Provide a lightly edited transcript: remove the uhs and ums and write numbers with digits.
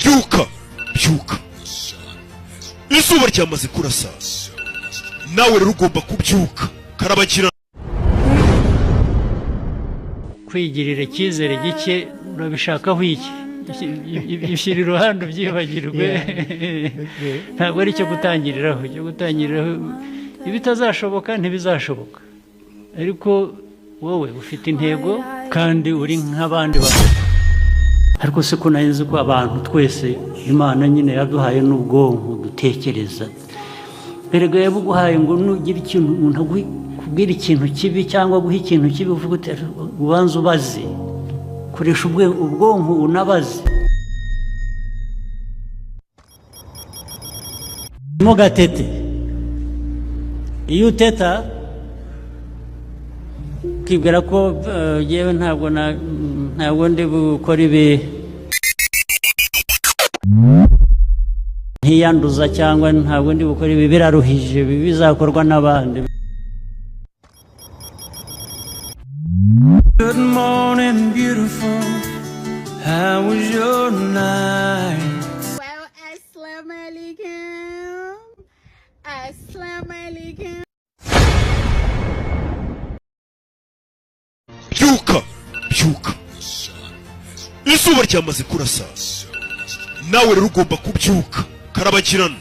byuka byuka izuba ryamaze kurasa nawe rero ugomba kubyuka karabakira kwigirira icyizere gike urabishakaho iki ishyira iruhande byibagirwe ntabwo ari cyo gutangiriraho ibitazashoboka ntibizashoboka ariko wowe ufite intego kandi uri nk'abandi bantu ariko se ko narinzi ko abantu twese Imana nyine yaduhaye n'ubwonko dutekereza erega yabuguhaye ngo nugira ikintu umuntu kubwira ikintu kibi cyangwa guha ikintu kibi uvuga uti ubanza ubaze koresha ubwonko unabaze mo gatete iyo uteta ukibwira ko yewe ntabwo ndi bukora ibi ntiyanduza cyangwa ntabwo ndi bukora ibi biraruhije bizakorwa n'abandi. Good morning, beautiful. How was your night? Well, assalamu alaikum. Assalamu alaikum. byuka byuka izuba ryamaze kurasa nawe rero ugomba kubyuka karabakirana